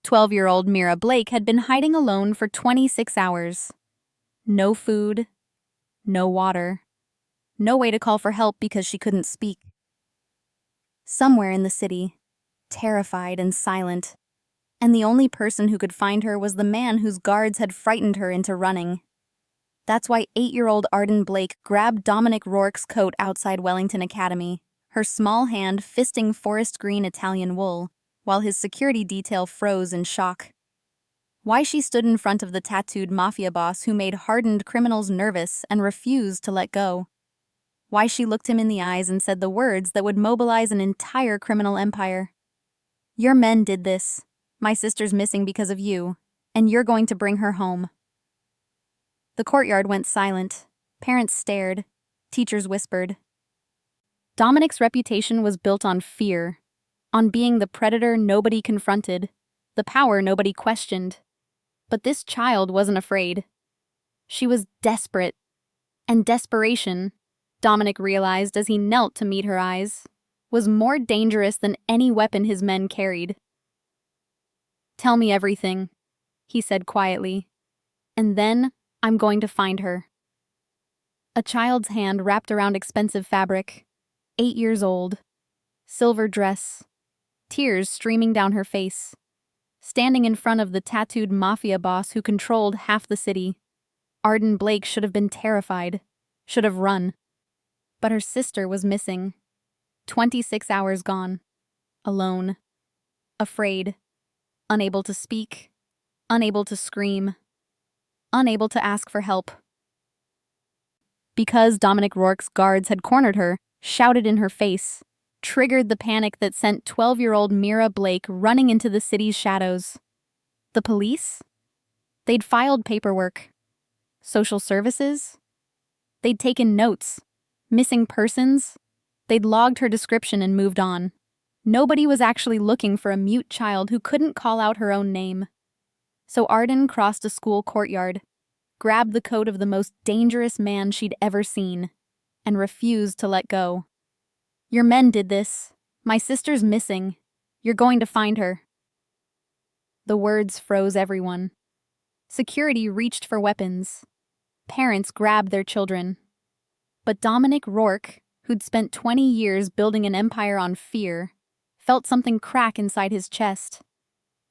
12-year-old Mira Blake had been hiding alone for 26 hours. No food, no water, no way to call for help because she couldn't speak. Somewhere in the city, terrified and silent, and the only person who could find her was the man whose guards had frightened her into running. That's why 8-year-old Arden Blake grabbed Dominic Rourke's coat outside Wellington Academy, her small hand fisting forest green Italian wool, while his security detail froze in shock. Why she stood in front of the tattooed mafia boss who made hardened criminals nervous and refused to let go. Why she looked him in the eyes and said the words that would mobilize an entire criminal empire. "Your men did this. My sister's missing because of you, and you're going to bring her home." The courtyard went silent. Parents stared. Teachers whispered. Dominic's reputation was built on fear, on being the predator nobody confronted, the power nobody questioned. But this child wasn't afraid. She was desperate. And desperation, Dominic realized as he knelt to meet her eyes, was more dangerous than any weapon his men carried. "Tell me everything," he said quietly, "and then I'm going to find her." A child's hand wrapped around expensive fabric, 8 years old, silver dress, tears streaming down her face, standing in front of the tattooed mafia boss who controlled half the city. Arden Blake should have been terrified, should have run. But her sister was missing. 26 hours gone. Alone. Afraid. Unable to speak. Unable to scream. Unable to ask for help. Because Dominic Rourke's guards had cornered her, shouted in her face, triggered the panic that sent 12-year-old Mira Blake running into the city's shadows. The police? They'd filed paperwork. Social services? They'd taken notes. Missing persons? They'd logged her description and moved on. Nobody was actually looking for a mute child who couldn't call out her own name. So Arden crossed a school courtyard, grabbed the coat of the most dangerous man she'd ever seen, and refused to let go. "Your men did this. My sister's missing. You're going to find her." The words froze everyone. Security reached for weapons. Parents grabbed their children. But Dominic Rourke, who'd spent 20 years building an empire on fear, felt something crack inside his chest.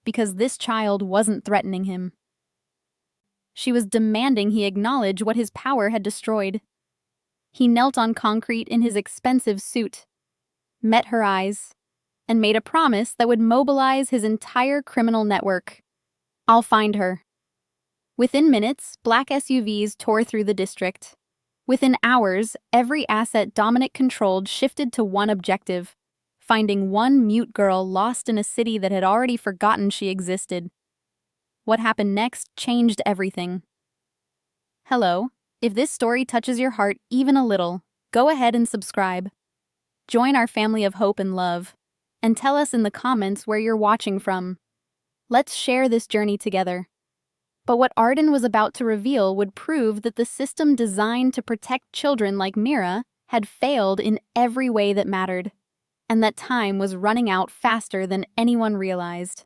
Because this child wasn't threatening him. She was demanding he acknowledge what his power had destroyed. He knelt on concrete in his expensive suit, met her eyes, and made a promise that would mobilize his entire criminal network. "I'll find her." Within minutes, black SUVs tore through the district. Within hours, every asset Dominic controlled shifted to one objective: finding one mute girl lost in a city that had already forgotten she existed. What happened next changed everything. Hello, if this story touches your heart even a little, go ahead and subscribe. Join our family of hope and love, and tell us in the comments where you're watching from. Let's share this journey together. But what Arden was about to reveal would prove that the system designed to protect children like Mira had failed in every way that mattered, and that time was running out faster than anyone realized.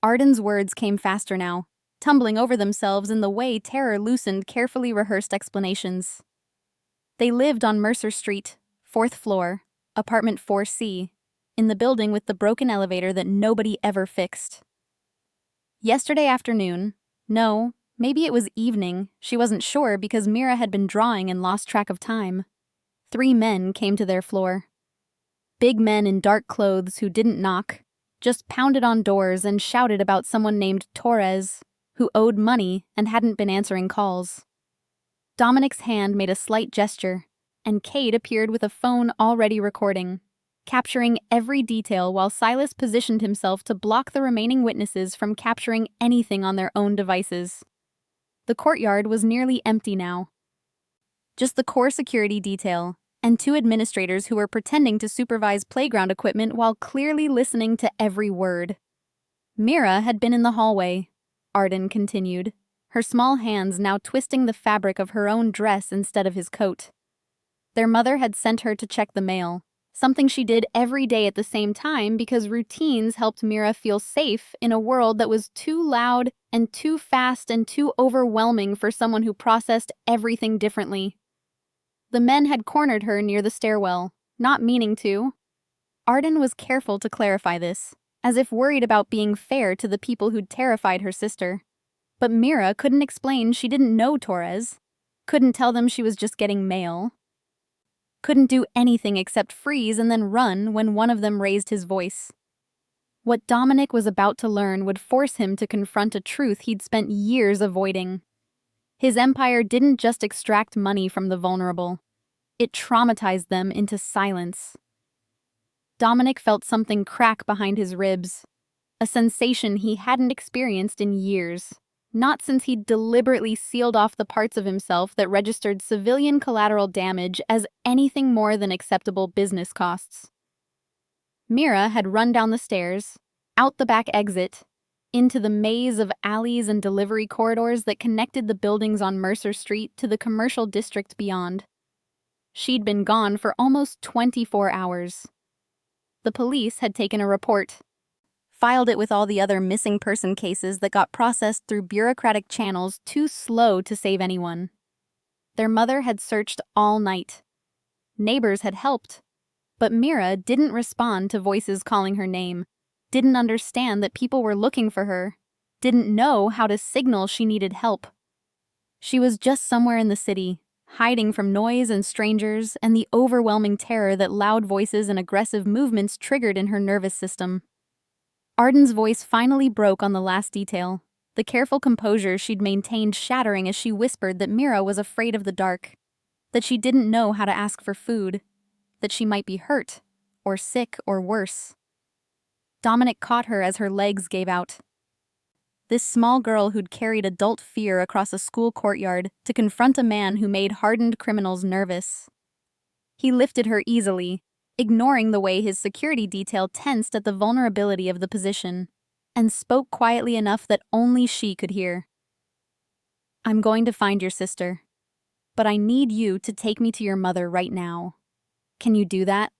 Arden's words came faster now, tumbling over themselves in the way terror loosened carefully rehearsed explanations. They lived on Mercer Street, 4th floor, apartment 4C, in the building with the broken elevator that nobody ever fixed. Yesterday afternoon, no, maybe it was evening, she wasn't sure because Mira had been drawing and lost track of time. 3 men came to their floor. Big men in dark clothes who didn't knock, just pounded on doors and shouted about someone named Torres, who owed money and hadn't been answering calls. Dominic's hand made a slight gesture, and Kate appeared with a phone already recording, capturing every detail while Silas positioned himself to block the remaining witnesses from capturing anything on their own devices. The courtyard was nearly empty now. Just the core security detail, and 2 administrators who were pretending to supervise playground equipment while clearly listening to every word. Mira had been in the hallway, Arden continued, her small hands now twisting the fabric of her own dress instead of his coat. Their mother had sent her to check the mail, something she did every day at the same time because routines helped Mira feel safe in a world that was too loud and too fast and too overwhelming for someone who processed everything differently. The men had cornered her near the stairwell, not meaning to. Arden was careful to clarify this, as if worried about being fair to the people who'd terrified her sister. But Mira couldn't explain she didn't know Torres, couldn't tell them she was just getting mail, couldn't do anything except freeze and then run when one of them raised his voice. What Dominic was about to learn would force him to confront a truth he'd spent years avoiding. His empire didn't just extract money from the vulnerable. It traumatized them into silence. Dominic felt something crack behind his ribs, a sensation he hadn't experienced in years, not since he'd deliberately sealed off the parts of himself that registered civilian collateral damage as anything more than acceptable business costs. Mira had run down the stairs, out the back exit, into the maze of alleys and delivery corridors that connected the buildings on Mercer Street to the commercial district beyond. She'd been gone for almost 24 hours. The police had taken a report, filed it with all the other missing person cases that got processed through bureaucratic channels too slow to save anyone. Their mother had searched all night. Neighbors had helped, but Mira didn't respond to voices calling her name, didn't understand that people were looking for her, didn't know how to signal she needed help. She was just somewhere in the city, hiding from noise and strangers and the overwhelming terror that loud voices and aggressive movements triggered in her nervous system. Arden's voice finally broke on the last detail, the careful composure she'd maintained shattering as she whispered that Mira was afraid of the dark, that she didn't know how to ask for food, that she might be hurt, or sick, or worse. Dominic caught her as her legs gave out. This small girl who'd carried adult fear across a school courtyard to confront a man who made hardened criminals nervous. He lifted her easily, ignoring the way his security detail tensed at the vulnerability of the position, and spoke quietly enough that only she could hear. "I'm going to find your sister, but I need you to take me to your mother right now. Can you do that?"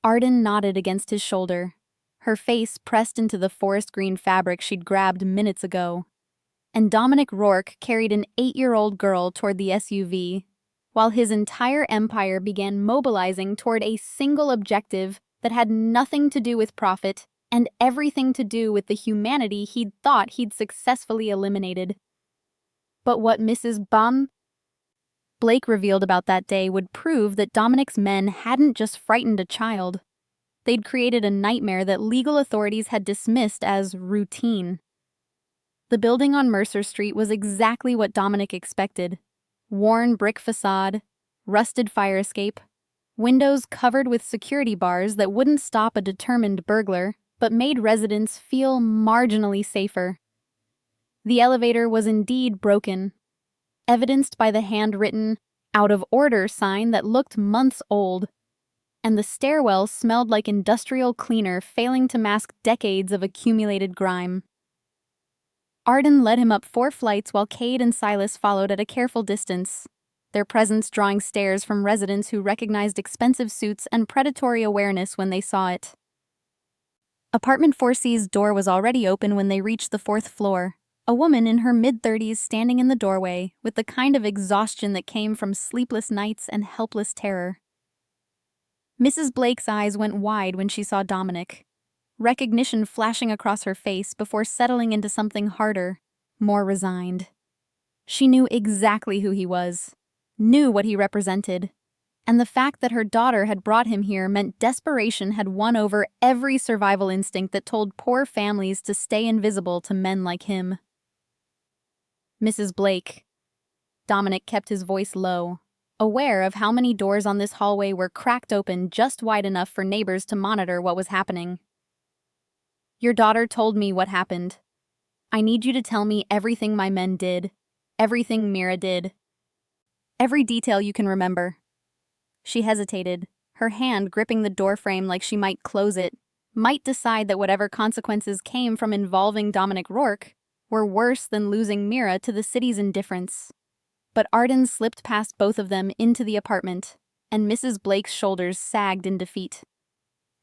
Arden nodded against his shoulder, her face pressed into the forest green fabric she'd grabbed minutes ago, and Dominic Rourke carried an 8-year-old girl toward the SUV, while his entire empire began mobilizing toward a single objective that had nothing to do with profit and everything to do with the humanity he'd thought he'd successfully eliminated. But what Mrs. Blake revealed about that day would prove that Dominic's men hadn't just frightened a child. They'd created a nightmare that legal authorities had dismissed as routine. The building on Mercer Street was exactly what Dominic expected. Worn brick facade, rusted fire escape, windows covered with security bars that wouldn't stop a determined burglar, but made residents feel marginally safer. The elevator was indeed broken, evidenced by the handwritten, "out of order" sign that looked months old, and the stairwell smelled like industrial cleaner failing to mask decades of accumulated grime. Arden led him up 4 flights while Cade and Silas followed at a careful distance, their presence drawing stares from residents who recognized expensive suits and predatory awareness when they saw it. Apartment 4C's door was already open when they reached the 4th floor, a woman in her mid-30s standing in the doorway with the kind of exhaustion that came from sleepless nights and helpless terror. Mrs. Blake's eyes went wide when she saw Dominic, recognition flashing across her face before settling into something harder, more resigned. She knew exactly who he was, knew what he represented, and the fact that her daughter had brought him here meant desperation had won over every survival instinct that told poor families to stay invisible to men like him. "Mrs. Blake." Dominic kept his voice low, aware of how many doors on this hallway were cracked open just wide enough for neighbors to monitor what was happening. "Your daughter told me what happened. I need you to tell me everything my men did, everything Mira did. Every detail you can remember." She hesitated, her hand gripping the doorframe like she might close it, might decide that whatever consequences came from involving Dominic Rourke were worse than losing Mira to the city's indifference. But Arden slipped past both of them into the apartment, and Mrs. Blake's shoulders sagged in defeat.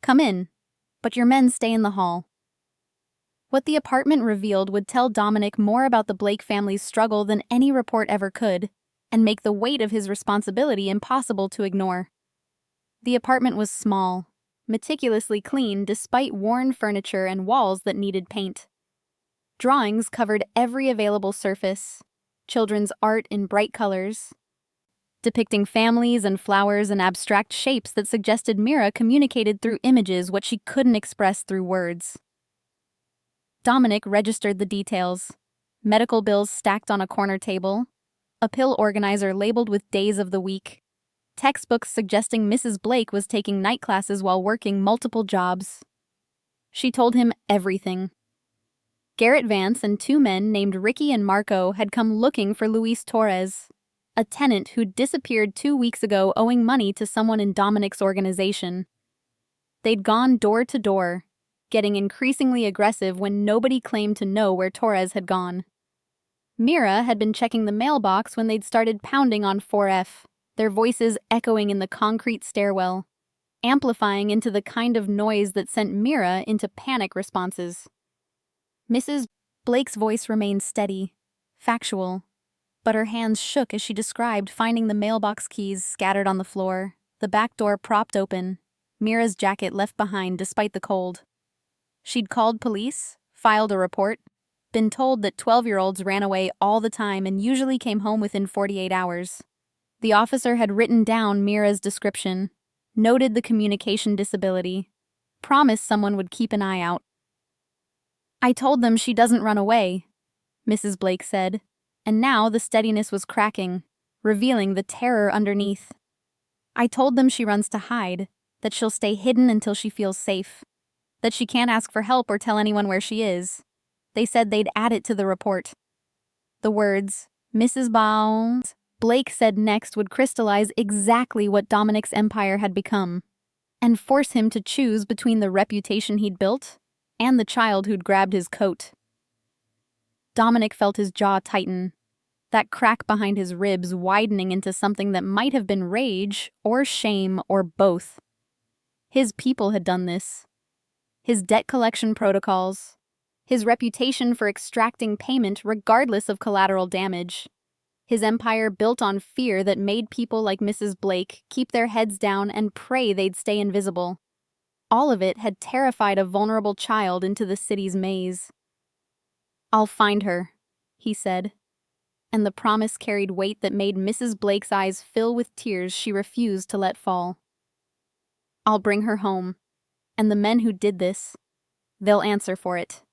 "Come in, but your men stay in the hall." What the apartment revealed would tell Dominic more about the Blake family's struggle than any report ever could, and make the weight of his responsibility impossible to ignore. The apartment was small, meticulously clean despite worn furniture and walls that needed paint. Drawings covered every available surface, children's art in bright colors, depicting families and flowers and abstract shapes that suggested Mira communicated through images what she couldn't express through words. Dominic registered the details: medical bills stacked on a corner table, a pill organizer labeled with days of the week, textbooks suggesting Mrs. Blake was taking night classes while working multiple jobs. She told him everything. Garrett Vance and 2 men named Ricky and Marco had come looking for Luis Torres, a tenant who'd disappeared 2 weeks ago owing money to someone in Dominic's organization. They'd gone door to door, getting increasingly aggressive when nobody claimed to know where Torres had gone. Mira had been checking the mailbox when they'd started pounding on 4F, their voices echoing in the concrete stairwell, amplifying into the kind of noise that sent Mira into panic responses. Mrs. Blake's voice remained steady, factual, but her hands shook as she described finding the mailbox keys scattered on the floor, the back door propped open, Mira's jacket left behind despite the cold. She'd called police, filed a report, been told that 12-year-olds ran away all the time and usually came home within 48 hours. The officer had written down Mira's description, noted the communication disability, promised someone would keep an eye out. "I told them she doesn't run away," Mrs. Blake said, and now the steadiness was cracking, revealing the terror underneath. "I told them she runs to hide, that she'll stay hidden until she feels safe, that she can't ask for help or tell anyone where she is. They said they'd add it to the report." The words, "Mrs. Bounds," Blake said next would crystallize exactly what Dominic's empire had become, and force him to choose between the reputation he'd built and the child who'd grabbed his coat. Dominic felt his jaw tighten, that crack behind his ribs widening into something that might have been rage or shame or both. His people had done this. His debt collection protocols, his reputation for extracting payment regardless of collateral damage, his empire built on fear that made people like Mrs. Blake keep their heads down and pray they'd stay invisible. All of it had terrified a vulnerable child into the city's maze. "I'll find her," he said, and the promise carried weight that made Mrs. Blake's eyes fill with tears she refused to let fall. "I'll bring her home, and the men who did this, they'll answer for it."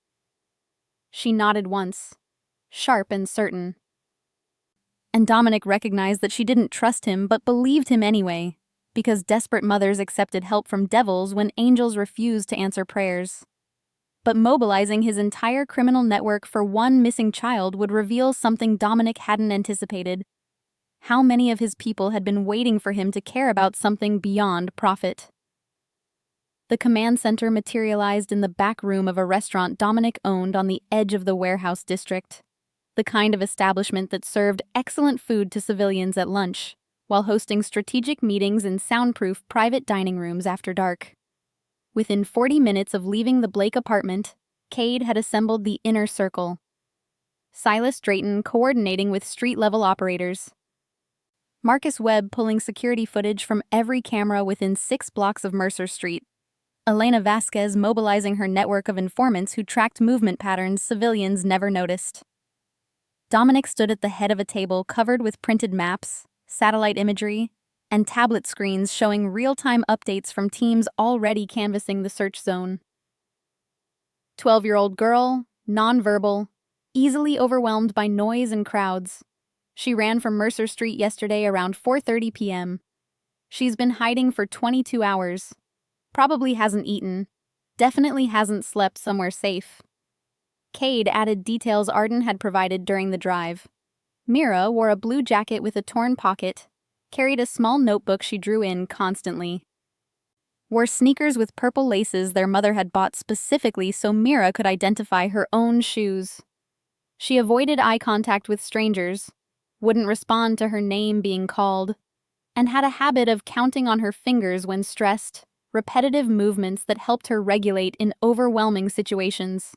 She nodded once, sharp and certain. And Dominic recognized that she didn't trust him but believed him anyway, because desperate mothers accepted help from devils when angels refused to answer prayers. But mobilizing his entire criminal network for one missing child would reveal something Dominic hadn't anticipated: how many of his people had been waiting for him to care about something beyond profit. The command center materialized in the back room of a restaurant Dominic owned on the edge of the warehouse district, the kind of establishment that served excellent food to civilians at lunch, while hosting strategic meetings in soundproof private dining rooms after dark. Within 40 minutes of leaving the Blake apartment, Cade had assembled the inner circle. Silas Drayton coordinating with street-level operators, Marcus Webb pulling security footage from every camera within 6 blocks of Mercer Street, Elena Vasquez mobilizing her network of informants who tracked movement patterns civilians never noticed. Dominic stood at the head of a table covered with printed maps, satellite imagery, and tablet screens showing real-time updates from teams already canvassing the search zone. 12-year-old girl, nonverbal, easily overwhelmed by noise and crowds. She ran from Mercer Street yesterday around 4:30 p.m. She's been hiding for 22 hours. Probably hasn't eaten. Definitely hasn't slept somewhere safe. Cade added details Arden had provided during the drive. Mira wore a blue jacket with a torn pocket, carried a small notebook she drew in constantly, wore sneakers with purple laces their mother had bought specifically so Mira could identify her own shoes. She avoided eye contact with strangers, wouldn't respond to her name being called, and had a habit of counting on her fingers when stressed, repetitive movements that helped her regulate in overwhelming situations.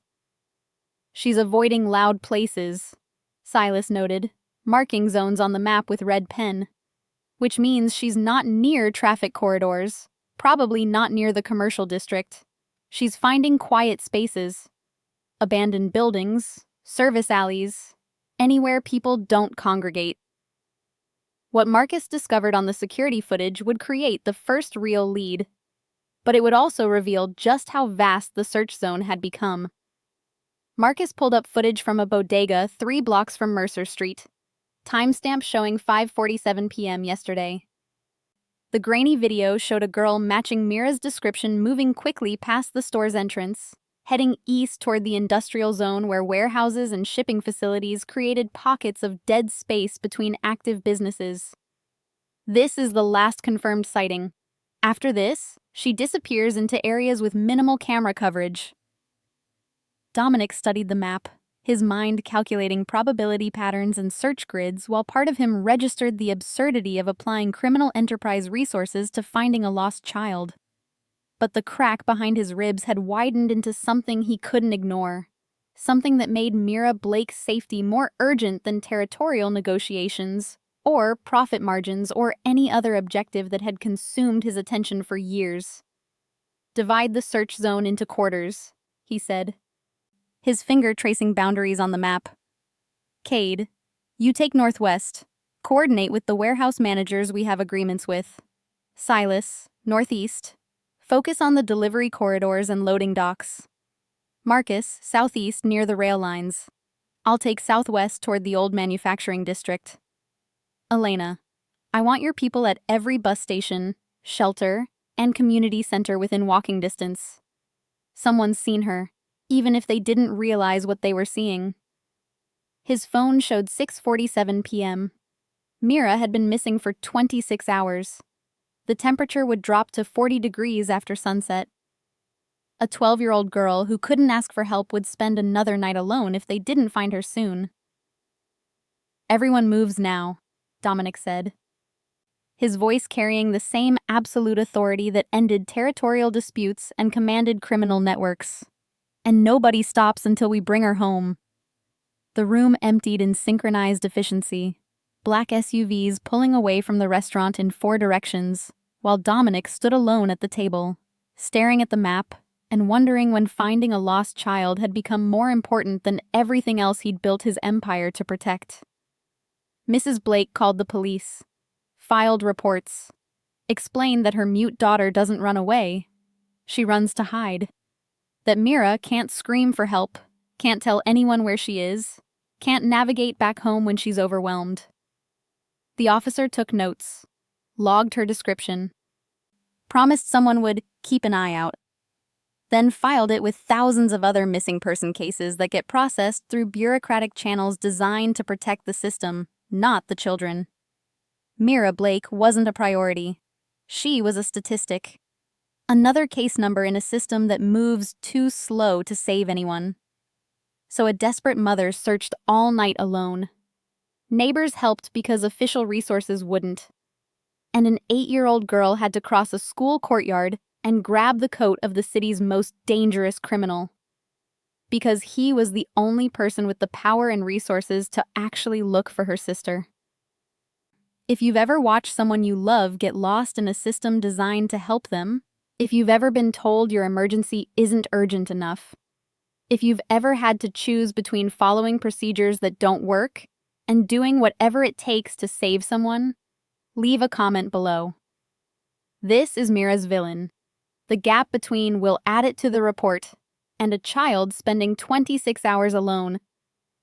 She's avoiding loud places, Silas noted, marking zones on the map with red pen, which means she's not near traffic corridors, probably not near the commercial district. She's finding quiet spaces, abandoned buildings, service alleys, anywhere people don't congregate. What Marcus discovered on the security footage would create the first real lead, but it would also reveal just how vast the search zone had become. Marcus pulled up footage from a bodega 3 blocks from Mercer Street, timestamp showing 5:47 p.m. yesterday. The grainy video showed a girl matching Mira's description moving quickly past the store's entrance, heading east toward the industrial zone where warehouses and shipping facilities created pockets of dead space between active businesses. This is the last confirmed sighting. After this, she disappears into areas with minimal camera coverage. Dominic studied the map, his mind calculating probability patterns and search grids while part of him registered the absurdity of applying criminal enterprise resources to finding a lost child. But the crack behind his ribs had widened into something he couldn't ignore, something that made Mira Blake's safety more urgent than territorial negotiations, or profit margins, or any other objective that had consumed his attention for years. "Divide the search zone into quarters," he said, his finger tracing boundaries on the map. "Cade, you take northwest. Coordinate with the warehouse managers we have agreements with. Silas, northeast. Focus on the delivery corridors and loading docks. Marcus, southeast near the rail lines. I'll take southwest toward the old manufacturing district. Elena, I want your people at every bus station, shelter, and community center within walking distance. Someone's seen her, even if they didn't realize what they were seeing." His phone showed 6:47 p.m. Mira had been missing for 26 hours. The temperature would drop to 40 degrees after sunset. A 12-year-old girl who couldn't ask for help would spend another night alone if they didn't find her soon. "Everyone moves now," Dominic said, his voice carrying the same absolute authority that ended territorial disputes and commanded criminal networks. "And nobody stops until we bring her home." The room emptied in synchronized efficiency, black SUVs pulling away from the restaurant in 4 directions, while Dominic stood alone at the table, staring at the map and wondering when finding a lost child had become more important than everything else he'd built his empire to protect. Mrs. Blake called the police, filed reports, explained that her mute daughter doesn't run away. She runs to hide. That Mira can't scream for help, can't tell anyone where she is, can't navigate back home when she's overwhelmed. The officer took notes, logged her description, promised someone would keep an eye out, then filed it with thousands of other missing person cases that get processed through bureaucratic channels designed to protect the system, not the children. Mira Blake wasn't a priority. She was a statistic. Another case number in a system that moves too slow to save anyone. So a desperate mother searched all night alone. Neighbors helped because official resources wouldn't. And an 8-year-old girl had to cross a school courtyard and grab the coat of the city's most dangerous criminal. Because he was the only person with the power and resources to actually look for her sister. If you've ever watched someone you love get lost in a system designed to help them, if you've ever been told your emergency isn't urgent enough, if you've ever had to choose between following procedures that don't work and doing whatever it takes to save someone, leave a comment below. This is Mira's villain. The gap between "we'll add it to the report" and a child spending 26 hours alone,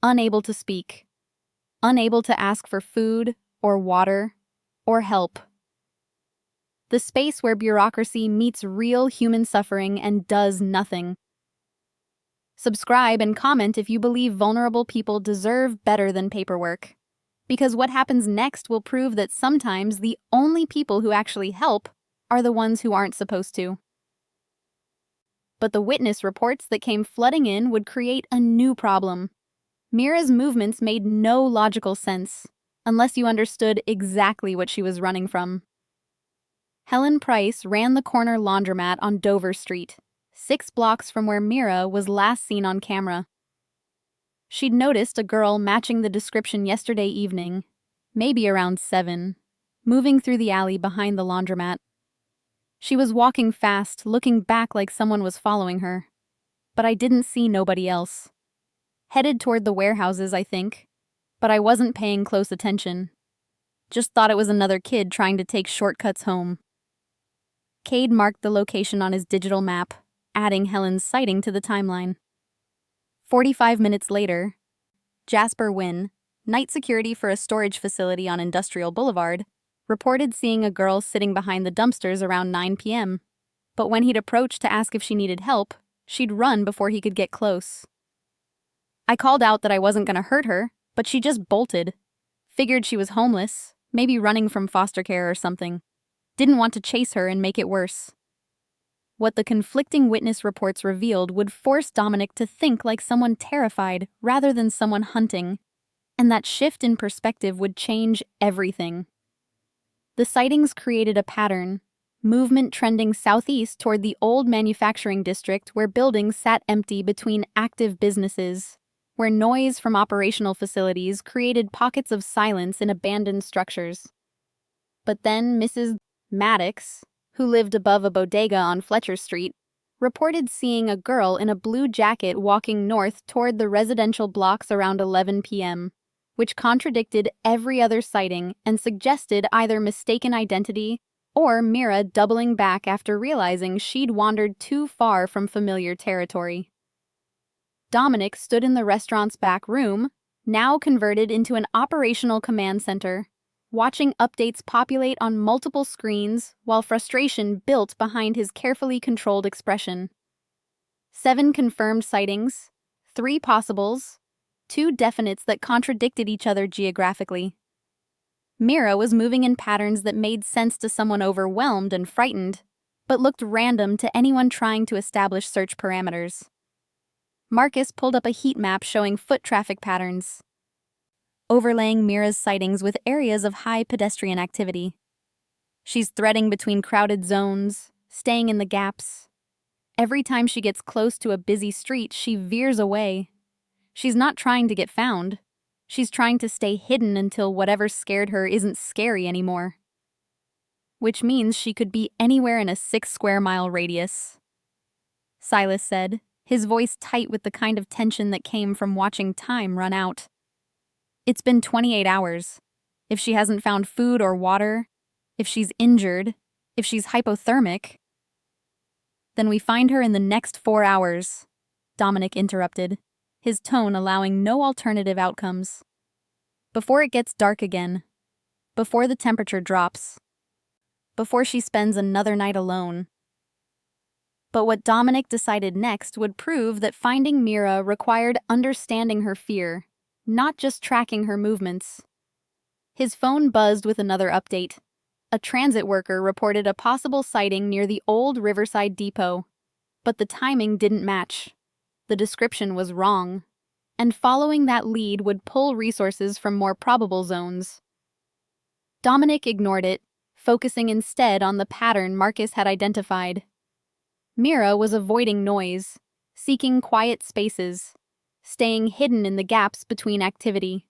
unable to speak, unable to ask for food or water or help. The space where bureaucracy meets real human suffering and does nothing. Subscribe and comment if you believe vulnerable people deserve better than paperwork. Because what happens next will prove that sometimes the only people who actually help are the ones who aren't supposed to. But the witness reports that came flooding in would create a new problem. Mira's movements made no logical sense, unless you understood exactly what she was running from. Helen Price ran the corner laundromat on Dover Street, 6 blocks from where Mira was last seen on camera. She'd noticed a girl matching the description yesterday evening, maybe around 7, moving through the alley behind the laundromat. She was walking fast, looking back like someone was following her. But I didn't see nobody else. Headed toward the warehouses, I think, but I wasn't paying close attention. Just thought it was another kid trying to take shortcuts home. Cade marked the location on his digital map, adding Helen's sighting to the timeline. 45 minutes later, Jasper Wynn, night security for a storage facility on Industrial Boulevard, reported seeing a girl sitting behind the dumpsters around 9 p.m. But when he'd approached to ask if she needed help, she'd run before he could get close. I called out that I wasn't going to hurt her, but she just bolted. Figured she was homeless, maybe running from foster care or something. Didn't want to chase her and make it worse. What the conflicting witness reports revealed would force Dominic to think like someone terrified rather than someone hunting, and that shift in perspective would change everything. The sightings created a pattern, movement trending southeast toward the old manufacturing district where buildings sat empty between active businesses, where noise from operational facilities created pockets of silence in abandoned structures. But then Mrs. Maddox, who lived above a bodega on Fletcher Street, reported seeing a girl in a blue jacket walking north toward the residential blocks around 11 p.m., which contradicted every other sighting and suggested either mistaken identity or Mira doubling back after realizing she'd wandered too far from familiar territory. Dominic stood in the restaurant's back room, now converted into an operational command center, watching updates populate on multiple screens while frustration built behind his carefully controlled expression. 7 confirmed sightings, 3 possibles, 2 definites that contradicted each other geographically. Mira was moving in patterns that made sense to someone overwhelmed and frightened, but looked random to anyone trying to establish search parameters. Marcus pulled up a heat map showing foot traffic patterns, overlaying Mira's sightings with areas of high pedestrian activity. She's threading between crowded zones, staying in the gaps. Every time she gets close to a busy street, she veers away. She's not trying to get found. She's trying to stay hidden until whatever scared her isn't scary anymore. Which means she could be anywhere in a 6-square-mile radius. Silas said, his voice tight with the kind of tension that came from watching time run out. It's been 28 hours. If she hasn't found food or water, if she's injured, if she's hypothermic, then we find her in the next 4 hours, Dominic interrupted, his tone allowing no alternative outcomes. Before it gets dark again, before the temperature drops, before she spends another night alone. But what Dominic decided next would prove that finding Mira required understanding her fear, not just tracking her movements. His phone buzzed with another update. A transit worker reported a possible sighting near the old Riverside Depot, but the timing didn't match. The description was wrong, and following that lead would pull resources from more probable zones. Dominic ignored it, focusing instead on the pattern Marcus had identified. Mira was avoiding noise, seeking quiet spaces, staying hidden in the gaps between activity.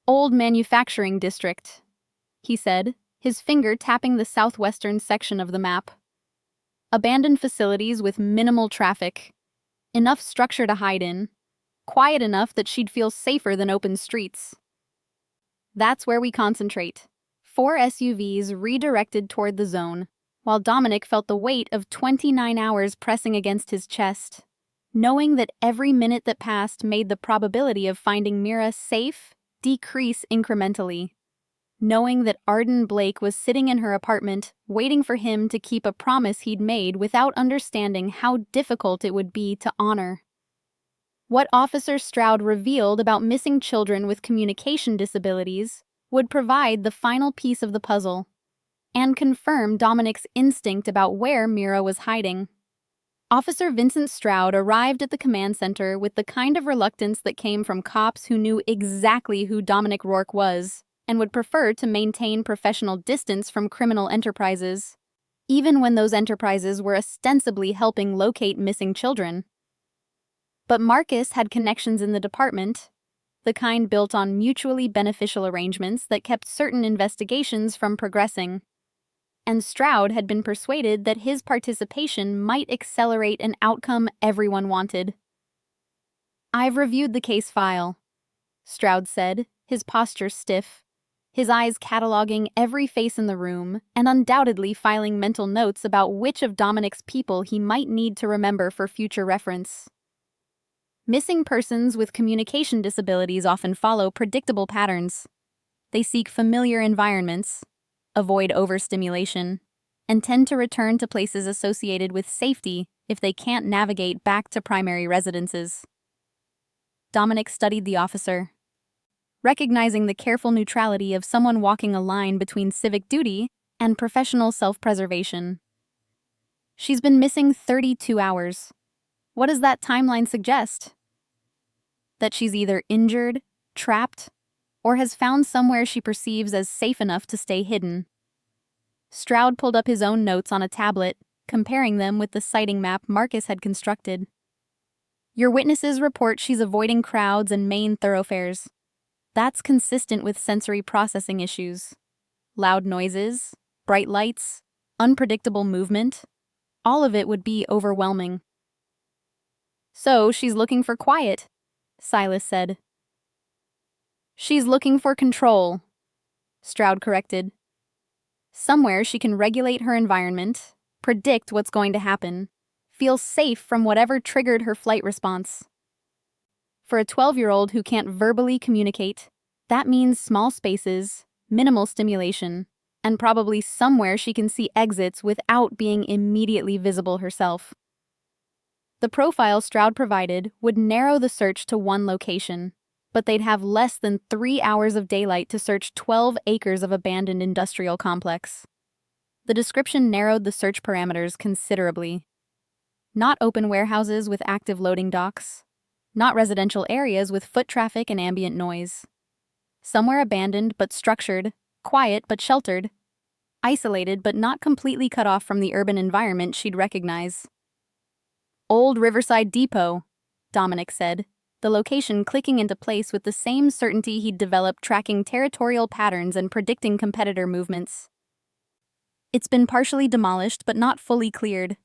Old Manufacturing District, he said, his finger tapping the southwestern section of the map. Abandoned facilities with minimal traffic, enough structure to hide in, quiet enough that she'd feel safer than open streets. That's where we concentrate. 4 SUVs redirected toward the zone, while Dominic felt the weight of 29 hours pressing against his chest, knowing that every minute that passed made the probability of finding Mira safe decrease incrementally, knowing that Arden Blake was sitting in her apartment waiting for him to keep a promise he'd made without understanding how difficult it would be to honor. What Officer Stroud revealed about missing children with communication disabilities would provide the final piece of the puzzle and confirm Dominic's instinct about where Mira was hiding. Officer Vincent Stroud arrived at the command center with the kind of reluctance that came from cops who knew exactly who Dominic Rourke was and would prefer to maintain professional distance from criminal enterprises, even when those enterprises were ostensibly helping locate missing children. But Marcus had connections in the department, the kind built on mutually beneficial arrangements that kept certain investigations from progressing. And Stroud had been persuaded that his participation might accelerate an outcome everyone wanted. "I've reviewed the case file," Stroud said, his posture stiff, his eyes cataloging every face in the room and undoubtedly filing mental notes about which of Dominic's people he might need to remember for future reference. Missing persons with communication disabilities often follow predictable patterns. They seek familiar environments, avoid overstimulation, and tend to return to places associated with safety if they can't navigate back to primary residences. Dominic studied the officer, recognizing the careful neutrality of someone walking a line between civic duty and professional self-preservation. "She's been missing 32 hours. What does that timeline suggest? That she's either injured, trapped, or has found somewhere she perceives as safe enough to stay hidden." Stroud pulled up his own notes on a tablet, comparing them with the sighting map Marcus had constructed. "Your witnesses report she's avoiding crowds and main thoroughfares. That's consistent with sensory processing issues. Loud noises, bright lights, unpredictable movement, all of it would be overwhelming." "So she's looking for quiet," Silas said. "She's looking for control," Stroud corrected. "Somewhere she can regulate her environment, predict what's going to happen, feel safe from whatever triggered her flight response. For a 12-year-old who can't verbally communicate, that means small spaces, minimal stimulation, and probably somewhere she can see exits without being immediately visible herself." The profile Stroud provided would narrow the search to one location, but they'd have less than 3 hours of daylight to search 12 acres of abandoned industrial complex. The description narrowed the search parameters considerably. Not open warehouses with active loading docks, not residential areas with foot traffic and ambient noise. Somewhere abandoned but structured, quiet but sheltered, isolated but not completely cut off from the urban environment she'd recognize. "Old Riverside Depot," Dominic said, the location clicking into place with the same certainty he'd developed tracking territorial patterns and predicting competitor movements. "It's been partially demolished but not fully cleared.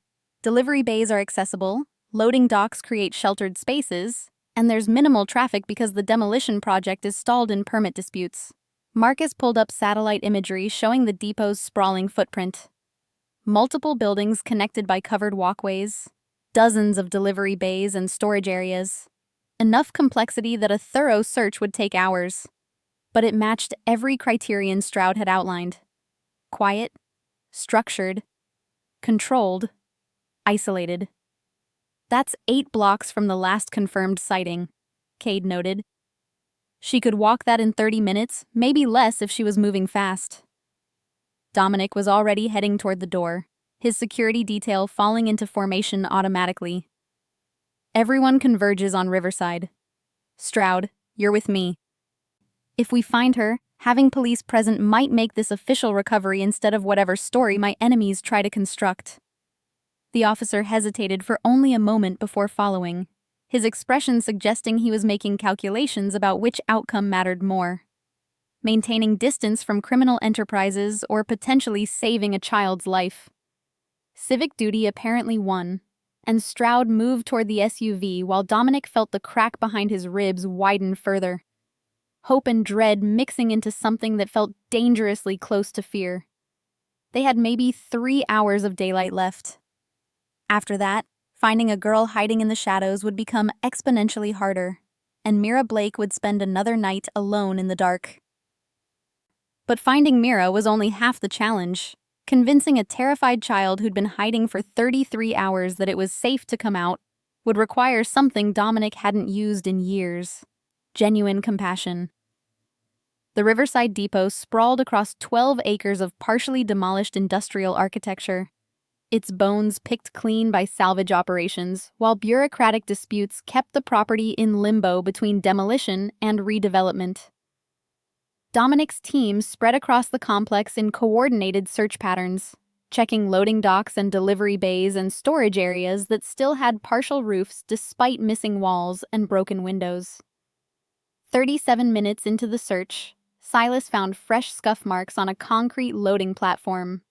Delivery bays are accessible, loading docks create sheltered spaces, and there's minimal traffic because the demolition project is stalled in permit disputes." Marcus pulled up satellite imagery showing the depot's sprawling footprint. Multiple buildings connected by covered walkways, dozens of delivery bays and storage areas. Enough complexity that a thorough search would take hours. But it matched every criterion Stroud had outlined. Quiet, structured, controlled, isolated. "That's 8 blocks from the last confirmed sighting," Cade noted. "She could walk that in 30 minutes, maybe less if she was moving fast." Dominic was already heading toward the door, his security detail falling into formation automatically. "Everyone converges on Riverside. Stroud, you're with me. If we find her, having police present might make this official recovery instead of whatever story my enemies try to construct." The officer hesitated for only a moment before following, his expression suggesting he was making calculations about which outcome mattered more: maintaining distance from criminal enterprises or potentially saving a child's life. Civic duty apparently won, and Stroud moved toward the SUV while Dominic felt the crack behind his ribs widen further. Hope and dread mixing into something that felt dangerously close to fear. They had maybe 3 hours of daylight left. After that, finding a girl hiding in the shadows would become exponentially harder, and Mira Blake would spend another night alone in the dark. But finding Mira was only half the challenge. Convincing a terrified child who'd been hiding for 33 hours that it was safe to come out would require something Dominic hadn't used in years: genuine compassion. The Riverside Depot sprawled across 12 acres of partially demolished industrial architecture. its bones picked clean by salvage operations, while bureaucratic disputes kept the property in limbo between demolition and redevelopment. Dominic's team spread across the complex in coordinated search patterns, checking loading docks and delivery bays and storage areas that still had partial roofs despite missing walls and broken windows. 37 minutes into the search, Silas found fresh scuff marks on a concrete loading platform.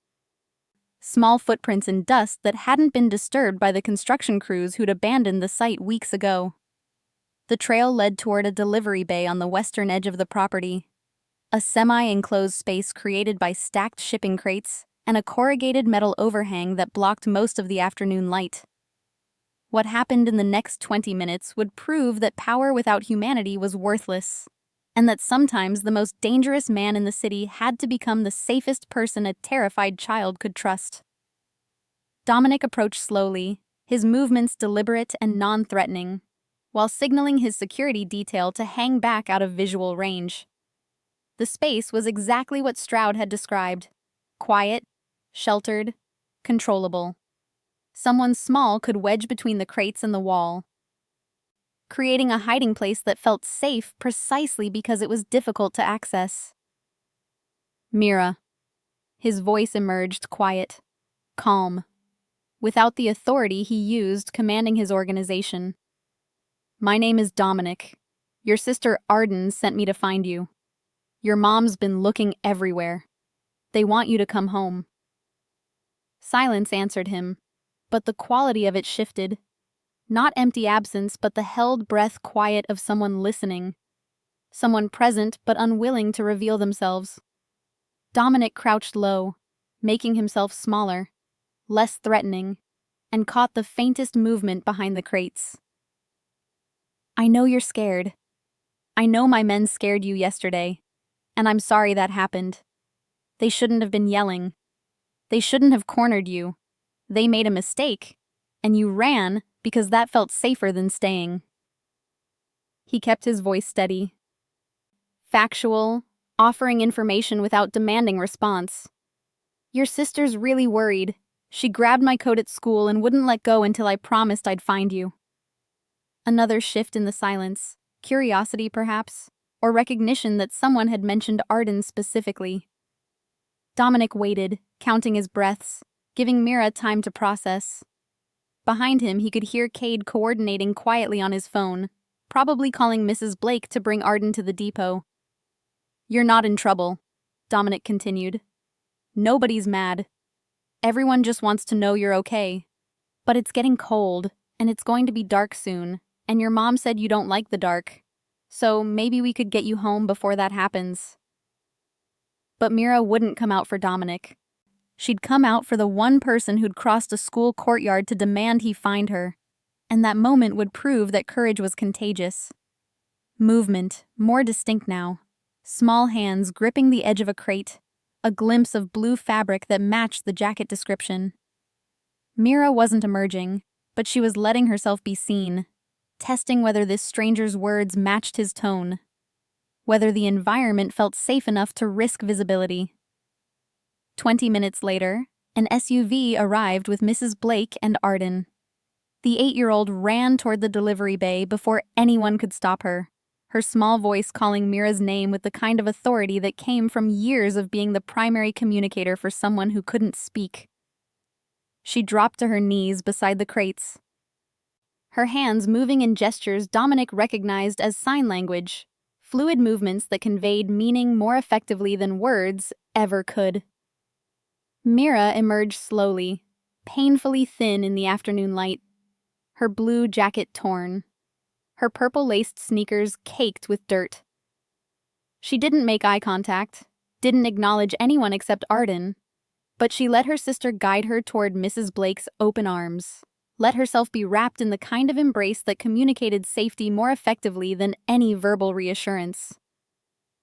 Small footprints in dust that hadn't been disturbed by the construction crews who'd abandoned the site weeks ago. The trail led toward a delivery bay on the western edge of the property, a semi-enclosed space created by stacked shipping crates and a corrugated metal overhang that blocked most of the afternoon light. What happened in the next 20 minutes would prove that power without humanity was worthless, and that sometimes the most dangerous man in the city had to become the safest person a terrified child could trust. Dominic approached slowly, his movements deliberate and non-threatening, while signaling his security detail to hang back out of visual range. The space was exactly what Stroud had described: quiet, sheltered, controllable. Someone small could wedge between the crates and the wall, creating a hiding place that felt safe precisely because it was difficult to access. Mira. His voice emerged quiet, calm, without the authority he used commanding his organization. My name is Dominic. Your sister Arden sent me to find you. Your mom's been looking everywhere. They want you to come home. Silence answered him, but the quality of it shifted. Not empty absence, but the held breath quiet of someone listening. Someone present but unwilling to reveal themselves. Dominic crouched low, making himself smaller, less threatening, and caught the faintest movement behind the crates. I know you're scared. I know my men scared you yesterday, and I'm sorry that happened. They shouldn't have been yelling. They shouldn't have cornered you. They made a mistake, and you ran because that felt safer than staying. He kept his voice steady, factual, offering information without demanding response. Your sister's really worried. She grabbed my coat at school and wouldn't let go until I promised I'd find you. Another shift in the silence, curiosity perhaps, or recognition that someone had mentioned Arden specifically. Dominic waited, counting his breaths, giving Mira time to process. Behind him, he could hear Cade coordinating quietly on his phone, probably calling Mrs. Blake to bring Arden to the depot. You're not in trouble, Dominic continued. Nobody's mad. Everyone just wants to know you're okay. But it's getting cold, and it's going to be dark soon, and your mom said you don't like the dark. So maybe we could get you home before that happens. But Mira wouldn't come out for Dominic. She'd come out for the one person who'd crossed a school courtyard to demand he find her, and that moment would prove that courage was contagious. Movement, more distinct now. Small hands gripping the edge of a crate, a glimpse of blue fabric that matched the jacket description. Mira wasn't emerging, but she was letting herself be seen, testing whether this stranger's words matched his tone, whether the environment felt safe enough to risk visibility. 20 minutes later, an SUV arrived with Mrs. Blake and Arden. The 8-year-old ran toward the delivery bay before anyone could stop her, her small voice calling Mira's name with the kind of authority that came from years of being the primary communicator for someone who couldn't speak. She dropped to her knees beside the crates, her hands moving in gestures Dominic recognized as sign language, fluid movements that conveyed meaning more effectively than words ever could. Mira emerged slowly, painfully thin in the afternoon light, her blue jacket torn, her purple-laced sneakers caked with dirt. She didn't make eye contact, didn't acknowledge anyone except Arden, but she let her sister guide her toward Mrs. Blake's open arms, let herself be wrapped in the kind of embrace that communicated safety more effectively than any verbal reassurance.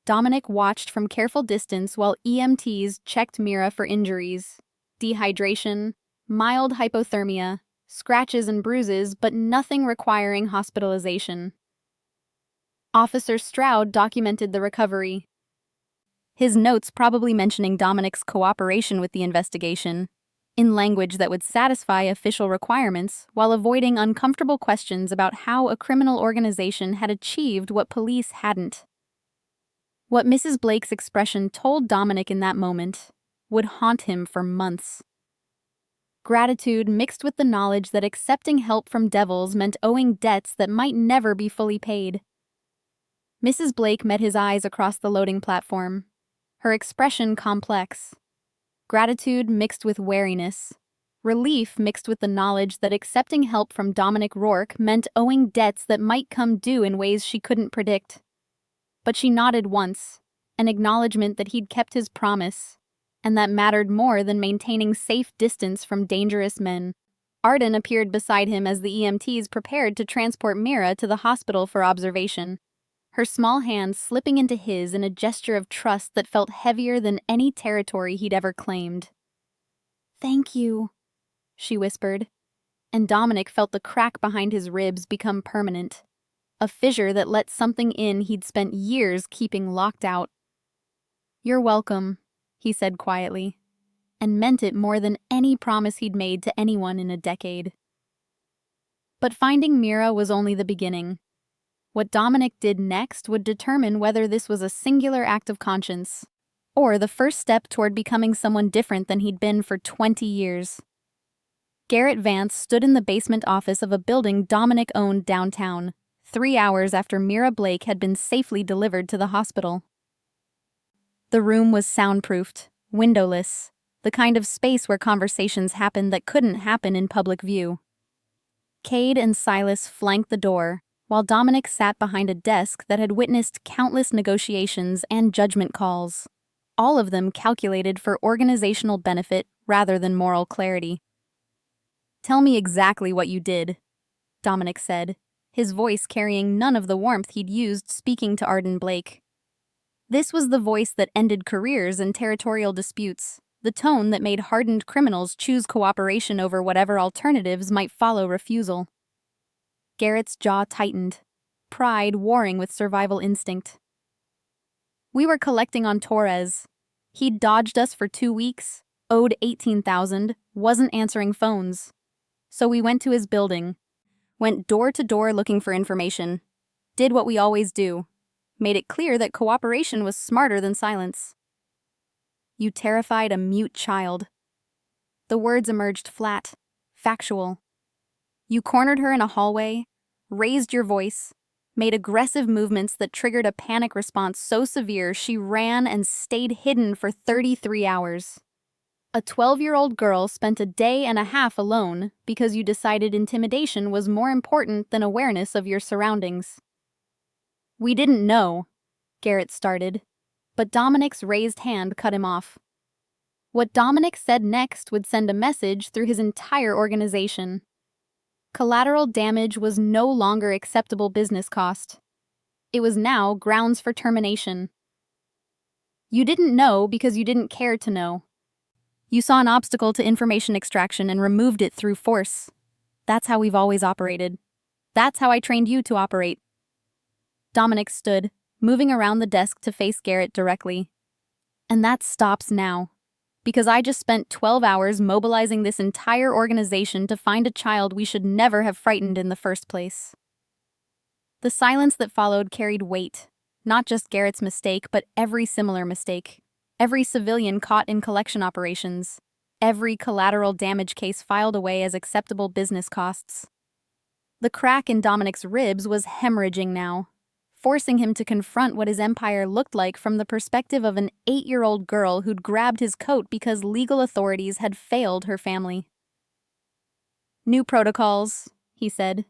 Dominic watched from careful distance while EMTs checked Mira for injuries, dehydration, mild hypothermia, scratches and bruises, but nothing requiring hospitalization. Officer Stroud documented the recovery, his notes probably mentioning Dominic's cooperation with the investigation, in language that would satisfy official requirements while avoiding uncomfortable questions about how a criminal organization had achieved what police hadn't. What Mrs. Blake's expression told Dominic in that moment would haunt him for months. Gratitude mixed with the knowledge that accepting help from devils meant owing debts that might never be fully paid. Mrs. Blake met his eyes across the loading platform, her expression complex. Gratitude mixed with wariness. Relief mixed with the knowledge that accepting help from Dominic Rourke meant owing debts that might come due in ways she couldn't predict. But she nodded once, an acknowledgement that he'd kept his promise, and that mattered more than maintaining safe distance from dangerous men. Arden appeared beside him as the EMTs prepared to transport Mira to the hospital for observation, her small hand slipping into his in a gesture of trust that felt heavier than any territory he'd ever claimed. "Thank you," she whispered, and Dominic felt the crack behind his ribs become permanent, a fissure that let something in he'd spent years keeping locked out. "You're welcome," he said quietly, and meant it more than any promise he'd made to anyone in a decade. But finding Mira was only the beginning. What Dominic did next would determine whether this was a singular act of conscience, or the first step toward becoming someone different than he'd been for 20 years. Garrett Vance stood in the basement office of a building Dominic owned downtown, 3 hours after Mira Blake had been safely delivered to the hospital. The room was soundproofed, windowless, the kind of space where conversations happened that couldn't happen in public view. Cade and Silas flanked the door, while Dominic sat behind a desk that had witnessed countless negotiations and judgment calls, all of them calculated for organizational benefit rather than moral clarity. "Tell me exactly what you did," Dominic said, his voice carrying none of the warmth he'd used speaking to Arden Blake. This was the voice that ended careers and territorial disputes, the tone that made hardened criminals choose cooperation over whatever alternatives might follow refusal. Garrett's jaw tightened, pride warring with survival instinct. "We were collecting on Torres. He'd dodged us for 2 weeks, owed $18,000, wasn't answering phones. So we went to his building, went door to door looking for information, did what we always do, made it clear that cooperation was smarter than silence." "You terrified a mute child." The words emerged flat, factual. "You cornered her in a hallway, raised your voice, made aggressive movements that triggered a panic response so severe she ran and stayed hidden for 33 hours. A 12-year-old girl spent a day and a half alone because you decided intimidation was more important than awareness of your surroundings." "We didn't know," Garrett started, but Dominic's raised hand cut him off. What Dominic said next would send a message through his entire organization. Collateral damage was no longer acceptable business cost. It was now grounds for termination. "You didn't know because you didn't care to know. You saw an obstacle to information extraction and removed it through force. That's how we've always operated. That's how I trained you to operate." Dominic stood, moving around the desk to face Garrett directly. "And that stops now. Because I just spent 12 hours mobilizing this entire organization to find a child we should never have frightened in the first place." The silence that followed carried weight, not just Garrett's mistake, but every similar mistake, every civilian caught in collection operations, every collateral damage case filed away as acceptable business costs. The crack in Dominic's ribs was hemorrhaging now, forcing him to confront what his empire looked like from the perspective of an 8-year-old girl who'd grabbed his coat because legal authorities had failed her family. "New protocols," he said,